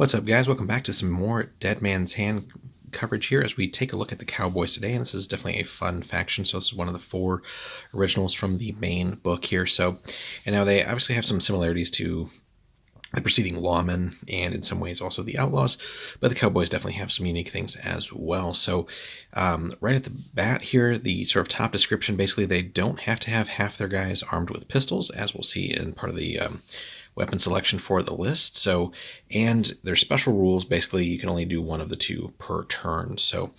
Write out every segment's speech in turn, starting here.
What's up, guys? Welcome back to some more Dead Man's Hand coverage here as we take a look at the Cowboys today. And this is definitely a fun faction. So this is one of the 4 originals from the main book here. And now they obviously have some similarities to the preceding Lawmen and in some ways also the Outlaws, but the Cowboys definitely have some unique things as well. So right at the bat here, the sort of top description, basically they don't have to have half their guys armed with pistols, as we'll see in part of the weapon selection for the list. So, and there's special rules. Basically, you can only do one of the 2 per turn. So,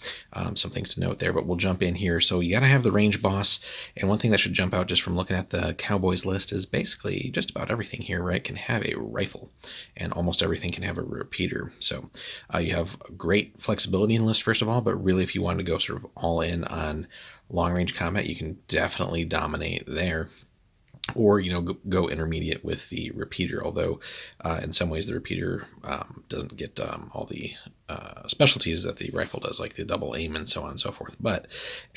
some things to note there. But we'll jump in here. So, you got to have the range boss. And one thing that should jump out just from looking at the Cowboys list is basically just about everything here, right, can have a rifle, and almost everything can have a repeater. So, you have great flexibility in the list first of all. But really, if you wanted to go sort of all in on long range combat, you can definitely dominate there. Or go intermediate with the repeater, although in some ways the repeater doesn't get all the specialties that the rifle does, like the double aim and so on and so forth. But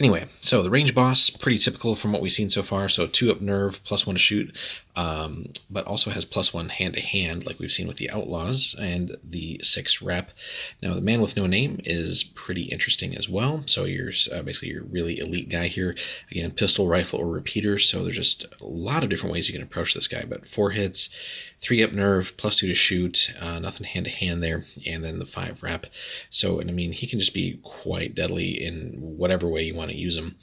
anyway, so the range boss, pretty typical from what we've seen so far. So 2 up nerve, +1 to shoot, but also has +1 hand to hand, like we've seen with the Outlaws, and the 6 rep. Now the man with no name is pretty interesting as well. So you're basically your really elite guy here. Again, pistol, rifle, or repeater. So there's just a lot of different ways you can approach this guy. But 4 hits, 3 up nerve, +2 to shoot, nothing hand to hand there, and then the 5 rep. So, and I mean, he can just be quite deadly in whatever way you want to use him.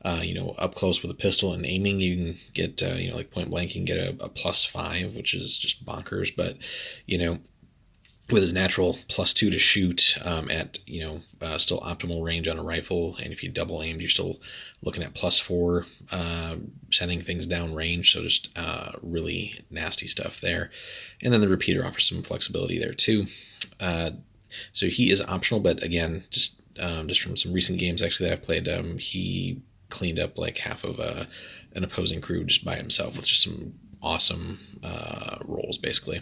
Up close with a pistol and aiming, you can get, like point blank, you can get a +5, which is just bonkers. But, with his natural +2 to shoot at still optimal range on a rifle, and if you double aimed, you're still looking at +4, sending things down range. So just really nasty stuff there. And then the repeater offers some flexibility there too. So he is optional, but again, just from some recent games actually that I've played, he cleaned up like half of an opposing crew just by himself with just some awesome rolls basically.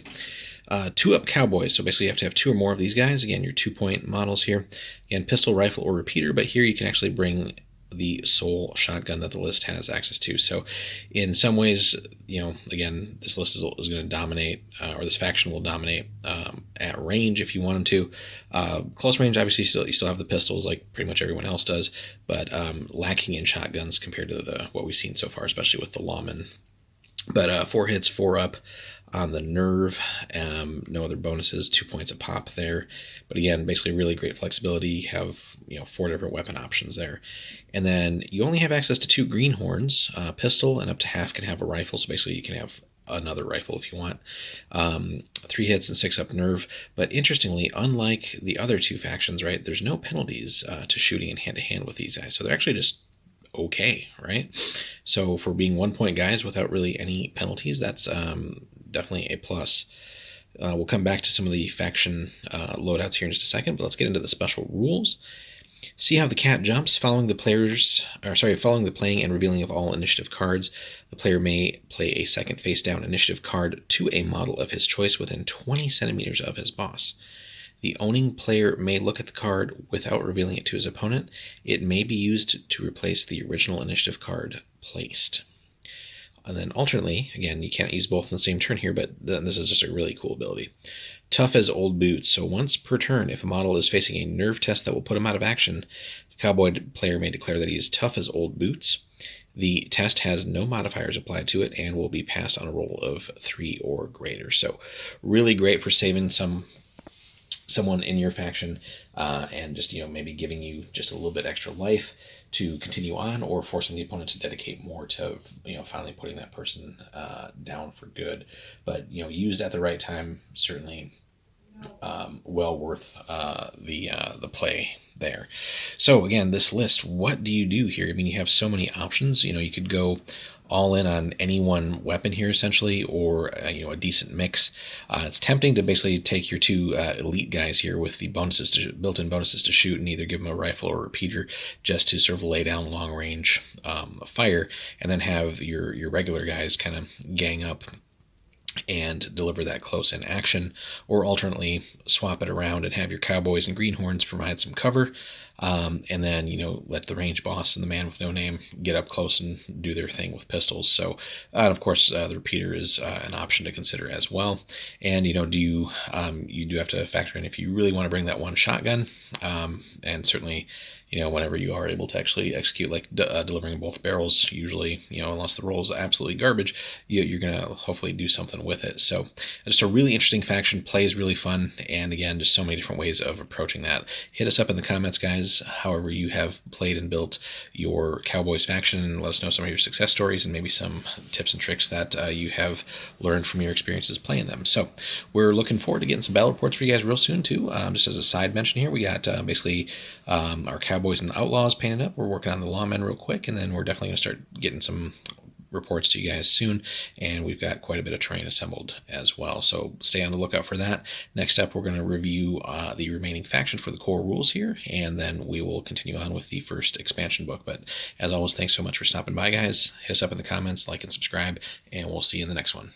2 up Cowboys, so basically you have to have 2 or more of these guys. Again, your 2-point models here. Again, pistol, rifle, or repeater, but here you can actually bring the sole shotgun that the list has access to. So in some ways, again, this list is going to dominate, or this faction will dominate at range if you want them to. Close range, obviously, you still have the pistols like pretty much everyone else does, but lacking in shotguns compared to what we've seen so far, especially with the Lawmen. But 4 hits, 4 up on the nerve, no other bonuses, 2 points a pop there. But again, basically really great flexibility. You have 4 different weapon options there. And then you only have access to 2 greenhorns, pistol, and up to half can have a rifle. So basically you can have another rifle if you want. 3 hits and 6 up nerve. But interestingly, unlike the other 2 factions, right, there's no penalties to shooting in hand-to-hand with these guys. So they're actually just okay, right? So for being 1-point guys without really any penalties, that's definitely a plus. We'll come back to some of the faction loadouts here in just a second, but let's get into the special rules. See how the cat jumps. Following the playing and revealing of all initiative cards, the player may play a second face-down initiative card to a model of his choice within 20 centimeters of his boss. The owning player may look at the card without revealing it to his opponent. It may be used to replace the original initiative card placed. And then alternately, again, you can't use both in the same turn here, but this is just a really cool ability. Tough as old boots. So once per turn, if a model is facing a nerve test that will put him out of action, the Cowboy player may declare that he is tough as old boots. The test has no modifiers applied to it and will be passed on a roll of 3 or greater. So really great for saving someone in your faction and just maybe giving you just a little bit extra life to continue on, or forcing the opponent to dedicate more to finally putting that person down for good. But used at the right time, certainly well worth the play there. So again, this list, what do you do here? I mean, you have so many options. You could go all in on any one weapon here essentially, or a decent mix. It's tempting to basically take your 2 elite guys here with the built-in bonuses to shoot, and either give them a rifle or a repeater just to sort of lay down long range fire, and then have your regular guys kind of gang up and deliver that close-in action, or alternately swap it around and have your Cowboys and Greenhorns provide some cover, and then let the range boss and the man with no name get up close and do their thing with pistols. So, and of course, the repeater is an option to consider as well. And do you do have to factor in if you really want to bring that one shotgun, and certainly whenever you are able to actually execute like delivering both barrels, usually, unless the roll is absolutely garbage, you're going to hopefully do something with it. So just a really interesting faction, plays really fun. And again, just so many different ways of approaching that. Hit us up in the comments, guys, however you have played and built your Cowboys faction, and let us know some of your success stories and maybe some tips and tricks that you have learned from your experiences playing them. So we're looking forward to getting some battle reports for you guys real soon too. Just as a side mention here, we got basically our Cowboys and Outlaws painted up. We're working on the Lawmen real quick, and then we're definitely going to start getting some reports to you guys soon, and we've got quite a bit of terrain assembled as well, so stay on the lookout for that. Next up, we're going to review the remaining factions for the core rules here, and then we will continue on with the first expansion book. But as always, thanks so much for stopping by, guys. Hit us up in the comments, like and subscribe, and we'll see you in the next one.